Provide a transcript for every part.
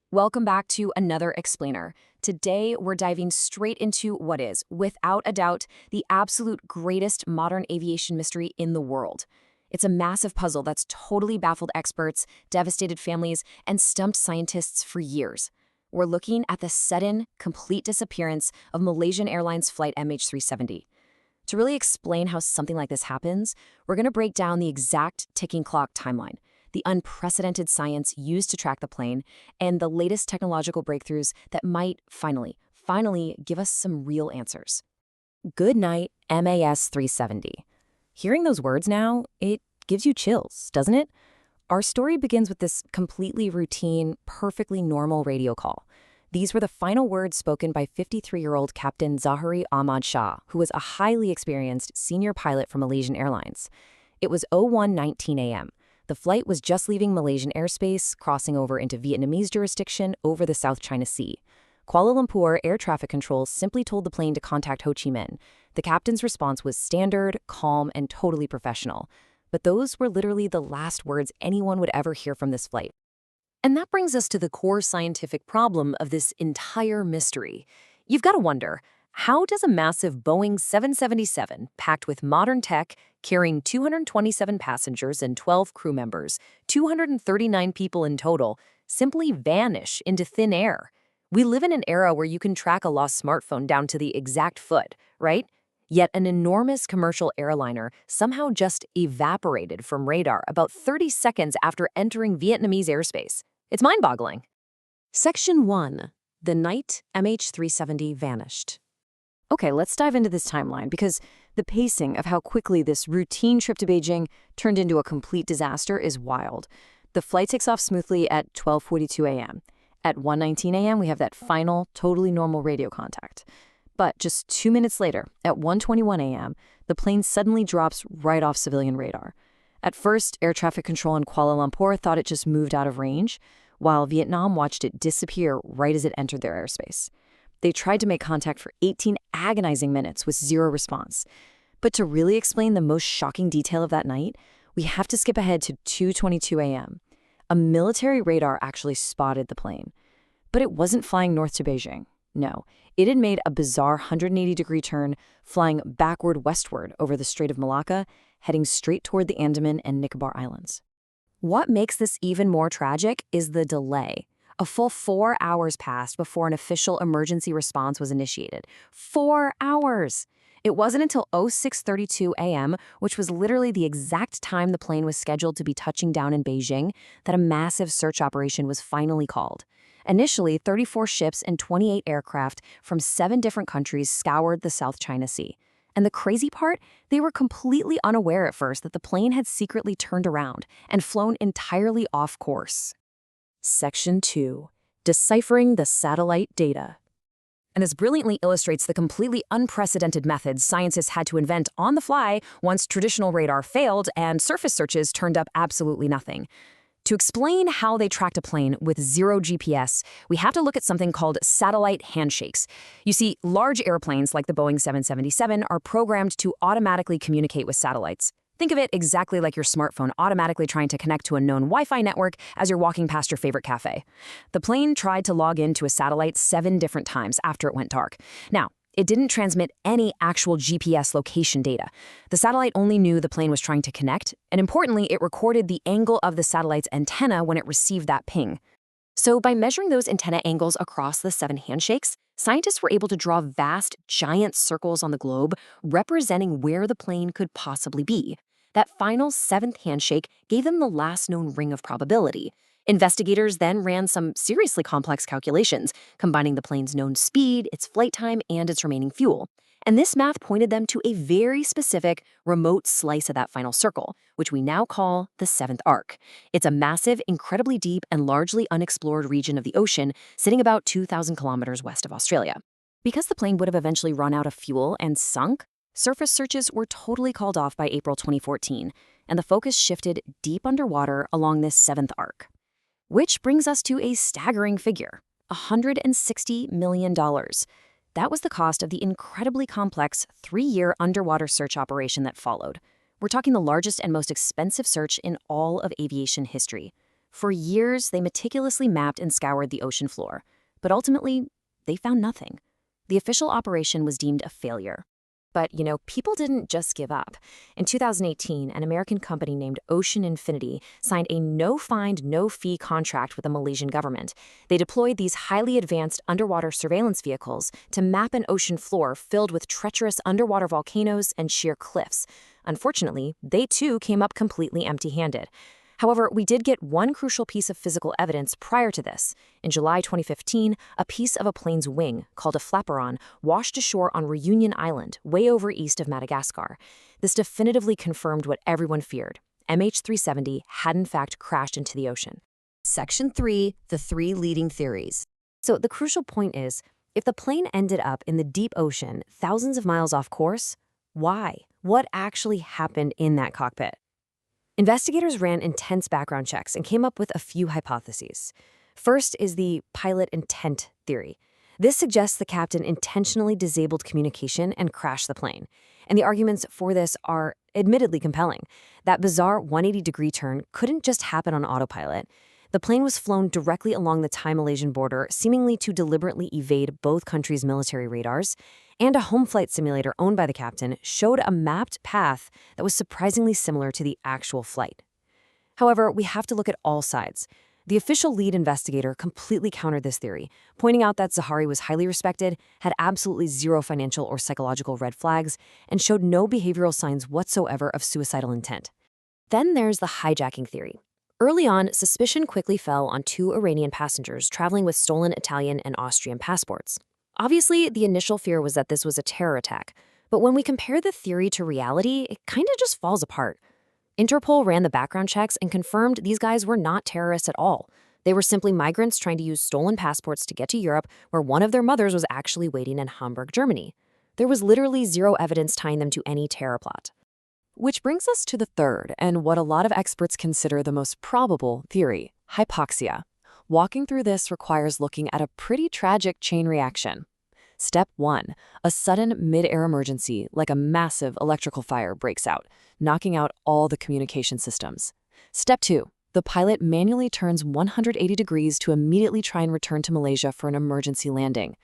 Welcome back to another explainer. Today, we're diving straight into what is, without a doubt, the absolute greatest modern aviation mystery in the world. It's a massive puzzle that's totally baffled experts, devastated families, and stumped scientists for years. We're looking at the sudden, complete disappearance of Malaysian Airlines Flight MH370. To really explain how something like this happens, we're going to break down the exact ticking clock timeline, the unprecedented science used to track the plane, and the latest technological breakthroughs that might finally give us some real answers. Good night, MAS 370. Hearing those words now, it gives you chills, doesn't it? Our story begins with this completely routine, perfectly normal radio call. These were the final words spoken by 53-year-old Captain Zahari Ahmad Shah, who was a highly experienced senior pilot for Malaysian Airlines. It was 01:19 a.m. The flight was just leaving Malaysian airspace, crossing over into Vietnamese jurisdiction over the South China Sea. Kuala Lumpur air traffic control simply told the plane to contact Ho Chi Minh. The captain's response was standard, calm, and totally professional. But those were literally the last words anyone would ever hear from this flight. And that brings us to the core scientific problem of this entire mystery. You've got to wonder, how does a massive Boeing 777, packed with modern tech, carrying 227 passengers and 12 crew members, 239 people in total, simply vanish into thin air? We live in an era where you can track a lost smartphone down to the exact foot, right? Yet an enormous commercial airliner somehow just evaporated from radar about 30 seconds after entering Vietnamese airspace. It's mind-boggling. Section 1. The night MH370 vanished. Okay, let's dive into this timeline because the pacing of how quickly this routine trip to Beijing turned into a complete disaster is wild. The flight takes off smoothly at 12:42 a.m. At 1:19 a.m., we have that final, totally normal radio contact. But just 2 minutes later, at 1:21 a.m., the plane suddenly drops right off civilian radar. At first, air traffic control in Kuala Lumpur thought it just moved out of range, while Vietnam watched it disappear right as it entered their airspace. They tried to make contact for 18 agonizing minutes with zero response. But to really explain the most shocking detail of that night, we have to skip ahead to 2:22 a.m. A military radar actually spotted the plane. But it wasn't flying north to Beijing. No, it had made a bizarre 180-degree turn, flying backward westward over the Strait of Malacca, heading straight toward the Andaman and Nicobar Islands. What makes this even more tragic is the delay. A full 4 hours passed before an official emergency response was initiated. 4 hours! It wasn't until 06:32 a.m., which was literally the exact time the plane was scheduled to be touching down in Beijing, that a massive search operation was finally called. Initially, 34 ships and 28 aircraft from 7 different countries scoured the South China Sea. And the crazy part, they were completely unaware at first that the plane had secretly turned around and flown entirely off course. Section 2. Deciphering the satellite data. And this brilliantly illustrates the completely unprecedented methods scientists had to invent on the fly once traditional radar failed and surface searches turned up absolutely nothing. To explain how they tracked a plane with zero GPS, we have to look at something called satellite handshakes. You see, large airplanes like the Boeing 777 are programmed to automatically communicate with satellites. Think of it exactly like your smartphone automatically trying to connect to a known Wi-Fi network as you're walking past your favorite cafe. The plane tried to log into a satellite 7 different times after it went dark. Now, it didn't transmit any actual GPS location data. The satellite only knew the plane was trying to connect, and importantly, it recorded the angle of the satellite's antenna when it received that ping. So by measuring those antenna angles across the 7 handshakes, scientists were able to draw vast, giant circles on the globe representing where the plane could possibly be. That final 7th handshake gave them the last known ring of probability. Investigators then ran some seriously complex calculations, combining the plane's known speed, its flight time, and its remaining fuel. And this math pointed them to a very specific, remote slice of that final circle, which we now call the 7th arc. It's a massive, incredibly deep, and largely unexplored region of the ocean, sitting about 2,000 kilometers west of Australia. Because the plane would have eventually run out of fuel and sunk, surface searches were totally called off by April 2014, and the focus shifted deep underwater along this 7th arc. Which brings us to a staggering figure, $160 million. That was the cost of the incredibly complex 3-year underwater search operation that followed. We're talking the largest and most expensive search in all of aviation history. For years, they meticulously mapped and scoured the ocean floor, but ultimately, they found nothing. The official operation was deemed a failure. But, people didn't just give up. In 2018, an American company named Ocean Infinity signed a no-find, no-fee contract with the Malaysian government. They deployed these highly advanced underwater surveillance vehicles to map an ocean floor filled with treacherous underwater volcanoes and sheer cliffs. Unfortunately, they too came up completely empty-handed. However, we did get one crucial piece of physical evidence prior to this. In July 2015, a piece of a plane's wing, called a flaperon, washed ashore on Reunion Island, way over east of Madagascar. This definitively confirmed what everyone feared. MH370 had in fact crashed into the ocean. Section 3, the 3 leading theories. So the crucial point is, if the plane ended up in the deep ocean, thousands of miles off course, why? What actually happened in that cockpit? Investigators ran intense background checks and came up with a few hypotheses. First is the pilot intent theory. This suggests the captain intentionally disabled communication and crashed the plane. And the arguments for this are admittedly compelling. That bizarre 180-degree turn couldn't just happen on autopilot. The plane was flown directly along the Thai-Malaysian border, seemingly to deliberately evade both countries' military radars, and a home flight simulator owned by the captain showed a mapped path that was surprisingly similar to the actual flight. However, we have to look at all sides. The official lead investigator completely countered this theory, pointing out that Zahari was highly respected, had absolutely zero financial or psychological red flags, and showed no behavioral signs whatsoever of suicidal intent. Then there's the hijacking theory. Early on, suspicion quickly fell on 2 Iranian passengers traveling with stolen Italian and Austrian passports. Obviously, the initial fear was that this was a terror attack, but when we compare the theory to reality, it kind of just falls apart. Interpol ran the background checks and confirmed these guys were not terrorists at all. They were simply migrants trying to use stolen passports to get to Europe, where one of their mothers was actually waiting in Hamburg, Germany. There was literally zero evidence tying them to any terror plot. Which brings us to the third, and what a lot of experts consider the most probable theory, hypoxia. Walking through this requires looking at a pretty tragic chain reaction. Step 1. A sudden mid-air emergency, like a massive electrical fire, breaks out, knocking out all the communication systems. Step 2. The pilot manually turns 180 degrees to immediately try and return to Malaysia for an emergency landing.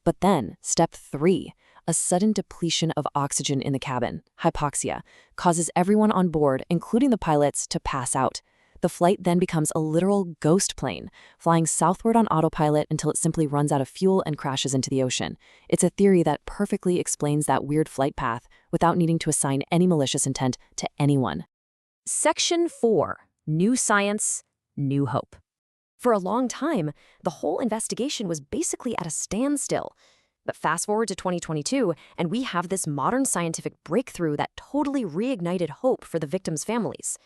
But then, Step 3. A sudden depletion of oxygen in the cabin, hypoxia, causes everyone on board, including the pilots, to pass out. The flight then becomes a literal ghost plane, flying southward on autopilot until it simply runs out of fuel and crashes into the ocean. It's a theory that perfectly explains that weird flight path without needing to assign any malicious intent to anyone. Section 4. New science, new hope. For a long time, the whole investigation was basically at a standstill. But fast forward to 2022, and we have this modern scientific breakthrough that totally reignited hope for the victims' families.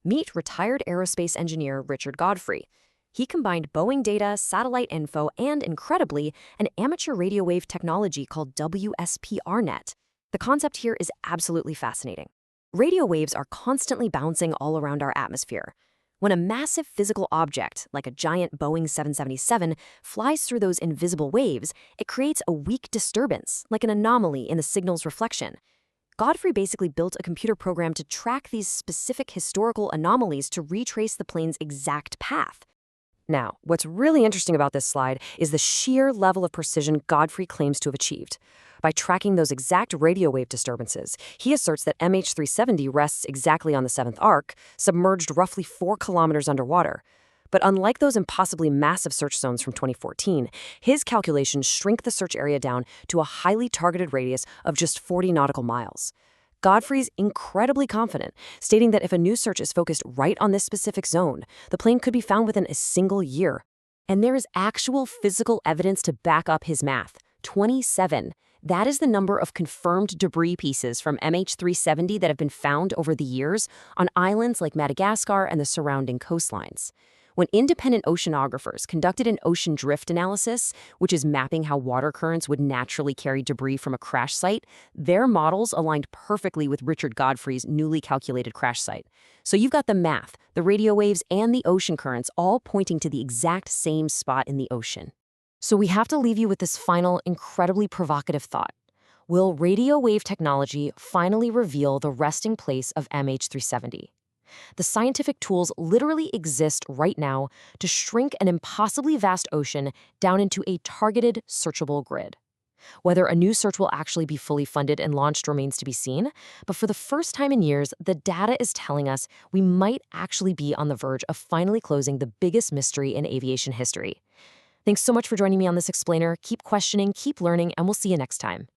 Meet retired aerospace engineer Richard Godfrey. He combined Boeing data, satellite info, and, incredibly, an amateur radio wave technology called WSPRnet. The concept here is absolutely fascinating. Radio waves are constantly bouncing all around our atmosphere. When a massive physical object, like a giant Boeing 777, flies through those invisible waves, it creates a weak disturbance, like an anomaly in the signal's reflection. Godfrey basically built a computer program to track these specific historical anomalies to retrace the plane's exact path. Now, what's really interesting about this slide is the sheer level of precision Godfrey claims to have achieved. By tracking those exact radio wave disturbances, he asserts that MH370 rests exactly on the 7th arc, submerged roughly 4 kilometers underwater. But unlike those impossibly massive search zones from 2014, his calculations shrink the search area down to a highly targeted radius of just 40 nautical miles. Godfrey's incredibly confident, stating that if a new search is focused right on this specific zone, the plane could be found within a single year. And there is actual physical evidence to back up his math. 27. That is the number of confirmed debris pieces from MH370 that have been found over the years on islands like Madagascar and the surrounding coastlines. When independent oceanographers conducted an ocean drift analysis, which is mapping how water currents would naturally carry debris from a crash site, their models aligned perfectly with Richard Godfrey's newly calculated crash site. So you've got the math, the radio waves, and the ocean currents all pointing to the exact same spot in the ocean. So we have to leave you with this final, incredibly provocative thought. Will radio wave technology finally reveal the resting place of MH370? The scientific tools literally exist right now to shrink an impossibly vast ocean down into a targeted, searchable grid. Whether a new search will actually be fully funded and launched remains to be seen, but for the first time in years, the data is telling us we might actually be on the verge of finally closing the biggest mystery in aviation history. Thanks so much for joining me on this explainer. Keep questioning, keep learning, and we'll see you next time.